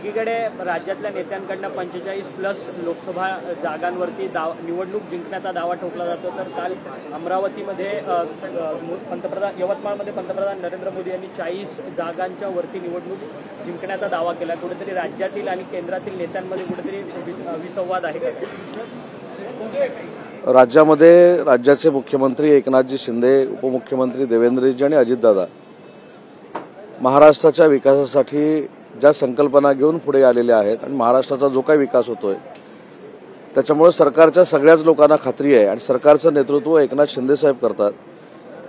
एकीकडे राज्यातल्या नेत्यांकडनं 45+ लोकसभा जागांवरती निवडणूक जिंकण्याचा दावा ठोकला जातो। तर काल अमरावतीमध्ये यवतमाळमध्ये पंतप्रधान नरेंद्र मोदी यांनी 40 जागांच्या वरती निवडणूक जिंकण्याचा दावा केला। कुठेतरी राज्यातील आणि केंद्रातील नेत्यांमध्ये कुठेतरी विसंवाद आहे का? राज्यामध्ये राज्याचे मुख्यमंत्री एकनाथजी शिंदे, उपमुख्यमंत्री देवेंद्रजी आणि अजितदादा महाराष्ट्राच्या विकासासाठी ज्या संकल्पना घेऊन पुढे आलेले आहेत आणि महाराष्ट्राचा जो काही विकास होतोय त्याच्यामुळे सरकारच्या सगळ्याच लोकांना खात्री आहे आणि सरकारचं नेतृत्व एकनाथ शिंदे साहेब करतात।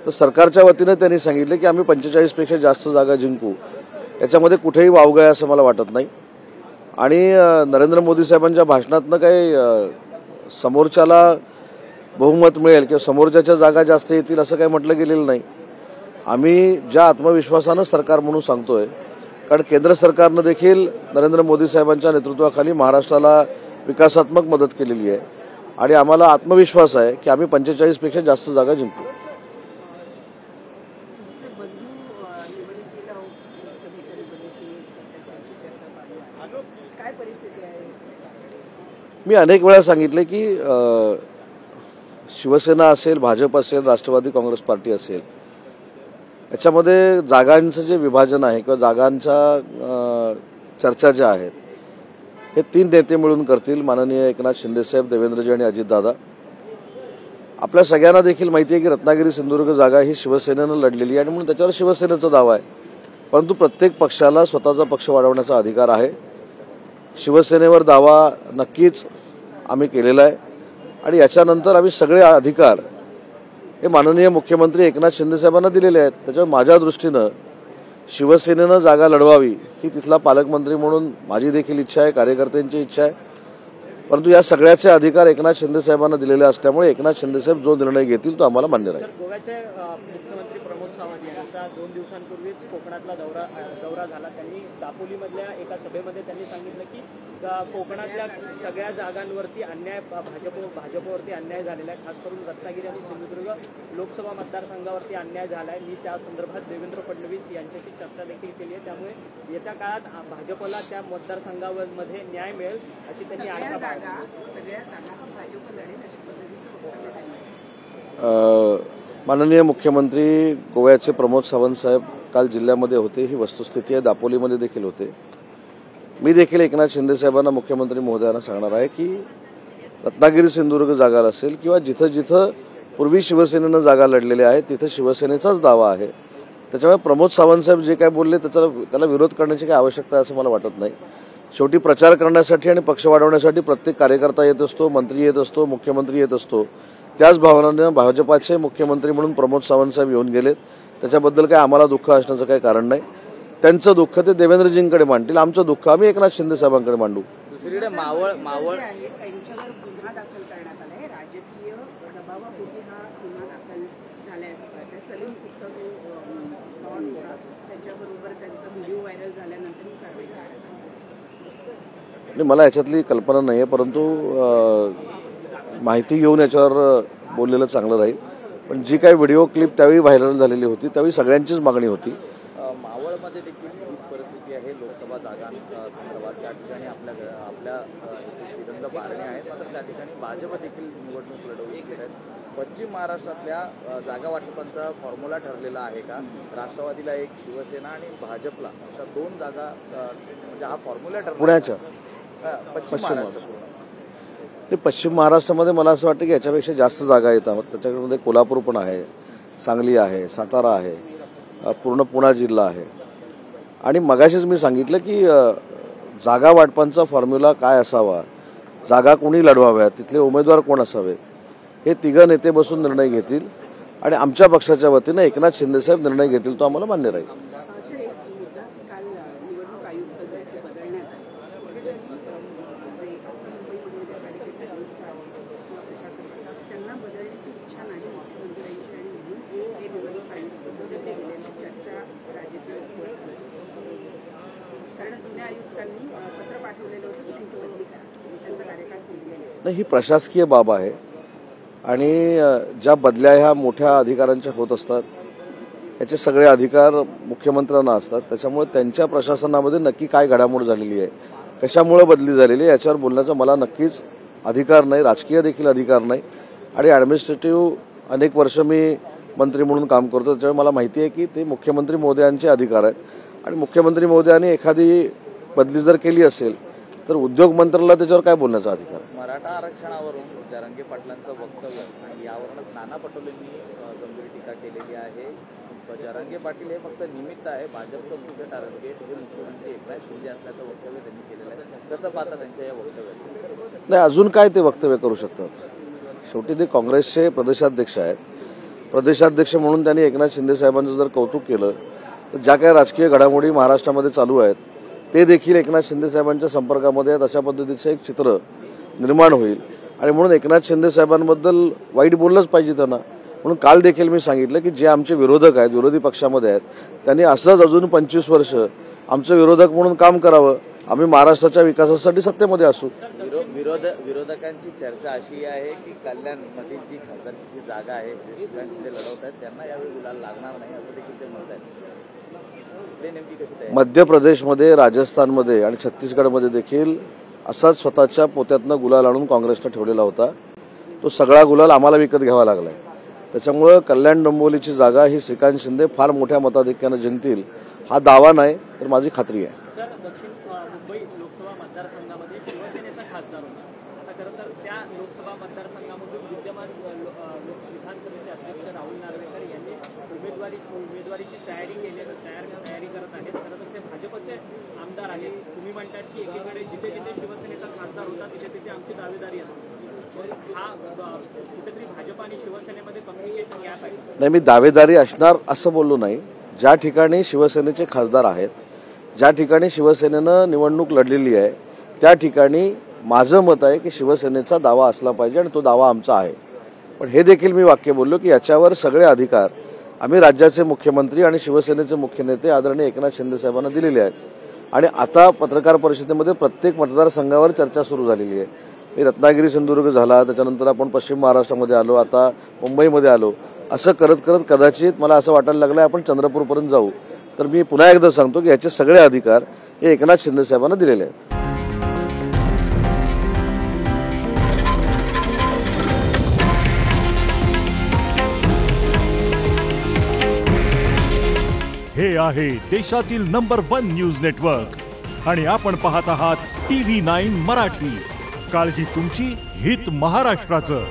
तर सरकारच्या वतीने त्यांनी सांगितले की आम्ही 45 पेक्षा जास्त जागा जिंकू, याच्यामध्ये कुठेही वावगं आहे असं मला वाटत नाही। आणि नरेंद्र मोदी साहेबांच्या भाषणातनं काही समोरच्याला बहुमत मिळेल किंवा समोरच्याच्या जागा जास्त येतील असं काही म्हटलं गेलेलं नाही। आम्ही ज्या आत्मविश्वासानं सरकार म्हणून सांगतोय, कारण केंद्र सरकारनं देखील नरेंद्र मोदी साहेबांच्या नेतृत्वाखाली महाराष्ट्राला विकासात्मक मदत केलेली आहे आणि आम्हाला आत्मविश्वास आहे की आम्ही 45 पेक्षा जास्त जागा जिंकू। मी अनेक वेळा सांगितले की शिवसेना असेल, भाजप असेल, राष्ट्रवादी काँग्रेस पार्टी असेल, याच्यामध्ये जागांचं जे विभाजन आहे किंवा जागांच्या चर्चा ज्या आहेत हे 3 नेते मिळून करतील, माननीय एकनाथ शिंदेसाहेब, देवेंद्रजी आणि अजितदादा। आपल्या सगळ्यांना देखील माहिती आहे की रत्नागिरी सिंधुदुर्ग जागा ही शिवसेनेनं लढलेली आहे आणि म्हणून त्याच्यावर शिवसेनेचा दावा आहे। परंतु प्रत्येक पक्षाला स्वतःचा पक्ष वाढवण्याचा अधिकार आहे। शिवसेनेवर दावा नक्कीच आम्ही केलेला आहे आणि याच्यानंतर आम्ही सगळे अधिकार हे माननीय मुख्यमंत्री एकनाथ शिंदे साहेबांना दिलेले आहेत। त्याच्यामुळे माझ्या दृष्टीनं शिवसेनेनं जागा लढवावी ही तिथला पालकमंत्री म्हणून माझी देखील इच्छा आहे, कार्यकर्त्यांची इच्छा आहे। परंतु या सगळ्याचे अधिकार एकनाथ शिंदे साहेबांना दिलेले असल्यामुळे एकनाथ शिंदे साहेब जो निर्णय घेतील तो आम्हाला मान्य राहील। गोव्याचे मुख्यमंत्री प्रमोद सावंत यांचा 2 दिवसांपूर्वीच कोकणातला दौरा झाला। त्यांनी दापोलीमधल्या एका सभेमध्ये त्यांनी सांगितलं की कोकणातल्या सगळ्या जागांवरती अन्याय भाजपवरती अन्याय झालेला आहे, खास करून रत्नागिरी आणि सिंधुदुर्ग लोकसभा मतदारसंघावरती अन्याय झाला आहे। मी त्या संदर्भात देवेंद्र फडणवीस यांच्याशी चर्चा देखील केली आहे, त्यामुळे येत्या काळात भाजपला त्या मतदारसंघांमध्ये न्याय मिळेल अशी त्यांनी आशा बाळगली। माननीय मुख्यमंत्री गोव्याचे प्रमोद सावंत साहेब काल जिल्ह्यामध्ये होते, ही वस्तुस्थिती आहे। दापोलीमध्ये देखील होते। मी देखील एकनाथ शिंदे साहेबांना, मुख्यमंत्री महोदयांना सांगणार आहे की रत्नागिरी सिंधुदुर्ग जागा असेल किंवा जिथं जिथं पूर्वी शिवसेनेनं जागा लढलेल्या आहेत तिथं शिवसेनेचाच दावा आहे। त्याच्यामुळे प्रमोद सावंत साहेब जे काय बोलले त्याला विरोध करण्याची काही आवश्यकता आहे असं मला वाटत नाही। शेवटी प्रचार करण्यासाठी आणि पक्ष वाढवण्यासाठी प्रत्येक कार्यकर्ता येत असतो, मंत्री येत असतो, मुख्यमंत्री येत असतो। त्याच भावनेने भाजपाचे मुख्यमंत्री म्हणून प्रमोद सावंत साहेब येऊन गेलेत, त्याच्याबद्दल काही आम्हाला दुःख असण्याचं काही कारण नाही। त्यांचं दुःख ते देवेंद्रजींकडे मांडतील, आमचं दुःख आम्ही एकनाथ शिंदे साहेबांकडे मांडू। दुसरीकडे मावळ त्यांच्यावर गुन्हा दाखल करण्यात आला आहे, राजकीय दबावापोटी हा गुन्हा दाखल झाला आहे। सलीम गुप्ता जो प्रवास होता त्याच्याबरोबर त्यांचा व्हिडिओ व्हायरल झाल्यानंतर ही कारवाई करण्यात आली। मला याच्यातली कल्पना नाही आहे, परंतु माहिती घेऊन याच्यावर बोललेलं चांगलं राहील। पण जी काही व्हिडिओ क्लिप त्यावेळी व्हायरल झालेली होती त्यावेळी सगळ्यांचीच मागणी होती। मावळमध्ये देखील हीच परिस्थिती आहे लोकसभा जागांसंदर्भात। त्या ठिकाणी आपल्या श्रीरंग बारणे आहेत, मात्र त्या ठिकाणी भाजप देखील निवडणूक लढवू इच्छित आहेत। पश्चिम महाराष्ट्रातल्या जागा वाटपांचा फॉर्म्युला ठरलेला आहे का? राष्ट्रवादीला 1, शिवसेना आणि भाजपला अशा 2 जागा, म्हणजे हा फॉर्म्युला ठरला पुण्याच्या पश्चिम महाराष्ट्र। पश्चिम महाराष्ट्रामध्ये मला असं वाटतं की याच्यापेक्षा जास्त जागा येतात। त्याच्यामध्ये कोल्हापूर पण आहे, सांगली आहे, सातारा आहे, पूर्ण पुणे जिल्हा आहे। आणि मगाशीच मी सांगितलं की जागा वाटपांचा फॉर्म्युला काय असावा, जागा कोणी लढवाव्या, तिथले उमेदवार कोण असावे, हे 3 नेते बसून निर्णय घेतील आणि आमच्या पक्षाच्या वतीनं एकनाथ शिंदे साहेब निर्णय घेतील तो आम्हाला मान्य राहील। नाही, ही प्रशासकीय बाब आहे आणि ज्या बदल्या ह्या मोठ्या अधिकाऱ्यांच्या होत असतात याचे सगळे अधिकार मुख्यमंत्र्यांना असतात. त्याच्यामुळे त्यांच्या प्रशासनामध्ये नक्की काय घडामोड झालेली आहे, कशामुळे बदली झालेली आहे याच्यावर बोलण्याचा मला नक्कीच अधिकार नाही, राजकीय देखील अधिकार नाही. आणि ॲडमिनिस्ट्रेटिव्ह अनेक वर्ष मी मंत्री म्हणून काम करतो, त्याच्यामुळे मला माहिती आहे की ते मुख्यमंत्री महोदयांचे अधिकार आहेत. आणि मुख्यमंत्री महोदयांनी एखादी बदली जर केली असेल तर उद्योग मंत्र्याला त्याच्यावर काय बोलण्याचा अधिकार आहे. मराठा आरक्षणावरून जरांगे पाटलांचं वक्तव्य आणि यावरूनच नाना पटोलेंनी गंभीर टीका केलेली आहे. जरांगे पाटील हे फक्त निमित्त आहे, भाजपचं मुख्य टार्गेट हे मुख्यमंत्री एकनाथ शिंदे असल्याचं वक्तव्य त्यांनी केलेलं आहे. कसं पाहता त्यांच्या या वक्तव्यात? नाही, अजून काय ते वक्तव्य करू शकतात. शेवटी ते काँग्रेसचे प्रदेशाध्यक्ष आहेत. प्रदेशाध्यक्ष म्हणून त्यांनी एकनाथ शिंदे साहेबांचं जर कौतुक केलं तर ज्या काही राजकीय घडामोडी महाराष्ट्रामध्ये चालू आहेत ते देखील एकनाथ शिंदे साहेबांच्या संपर्कामध्ये आहेत अशा पद्धतीचं एक चित्र निर्माण होईल. आणि म्हणून एकनाथ शिंदे साहेबांबद्दल वाईट बोललंच पाहिजे त्यांना. म्हणून काल देखील मी सांगितलं की जे आमचे विरोधक आहेत, विरोधी पक्षामध्ये आहेत, त्यांनी असंच अजून 25 वर्ष आमचं विरोधक म्हणून काम करावं. आम्ही महाराष्ट्राच्या विकासासाठी सत्तेमध्ये असू. विरोधकांची चर्चा अशी आहे की कल्याणमध्ये जी खासदारची जागा आहे एकनाथ शिंदे लढवत आहेत त्यांना यावेळी गुलाल लागणार नाही असं देखील ते म्हणत आहेत. ते नेमकी कशी तयारी? मध्य प्रदेशमध्ये, राजस्थानमध्ये आणि छत्तीसगडमध्ये देखील असाच स्वतःच्या पोत्यातनं गुलाल आणून काँग्रेसनं ठेवलेला होता. तो सगळा गुलाल आम्हाला विकत घ्यावा लागलाय. त्याच्यामुळं कल्याण डोंबिवलीची जागा ही श्रीकांत शिंदे फार मोठ्या मताधिक्यानं जिंकतील हा दावा नाही तर माझी खात्री आहे. सर, दक्षिण मुंबई लोकसभा मतदारसंघामध्ये शिवसेनेचा खासदार होता. आता खरं तर त्या लोकसभा मतदारसंघामधून विद्यमान विधानसभेचे अध्यक्ष राहुल नार्वेकर यांनी उमेदवारीची तयारी करत आहेत. खरं तर ते भाजपचे आमदार आहेत. तुम्ही म्हणतात की एकीकडे जिथे जिथे शिवसेनेचा खासदार होता तिथे तिथे आमची दावेदारी असते. हा कुठेतरी भाजप आणि शिवसेनेमध्ये कम्युनिकेशन गॅप आहे. नाही, मी दावेदारी असणार असं बोललो नाही. ज्या ठिकाणी शिवसेनेचे खासदार आहेत, ज्या ठिकाणी शिवसेनेनं निवडणूक लढलेली आहे त्या ठिकाणी माझं मत आहे की शिवसेनेचा दावा असला पाहिजे आणि तो दावा आमचा आहे. पण हे देखील मी वाक्य बोललो की याच्यावर सगळे अधिकार आम्ही राज्याचे मुख्यमंत्री आणि शिवसेनेचे मुख्य नेते आदरणीय एकनाथ शिंदे साहेबांना दिलेले आहेत. आणि आता पत्रकार परिषदेमध्ये प्रत्येक मतदारसंघावर चर्चा सुरू झालेली आहे. मी रत्नागिरी सिंधुदुर्ग झाला, त्याच्यानंतर आपण पश्चिम महाराष्ट्रामध्ये आलो, आता मुंबईमध्ये आलो. असं करत करत कदाचित मला असं वाटायला लागलं आपण चंद्रपूरपर्यंत जाऊ. तर मी पुन्हा एकदा सांगतो की याचे सगळे अधिकार हे एकनाथ शिंदे साहेबांना दिलेले आहेत. हे आहे देशातील नंबर 1 न्यूज नेटवर्क आणि आपण पाहत आहात TV9 मराठी. काळजी तुमची, हित महाराष्ट्राचं.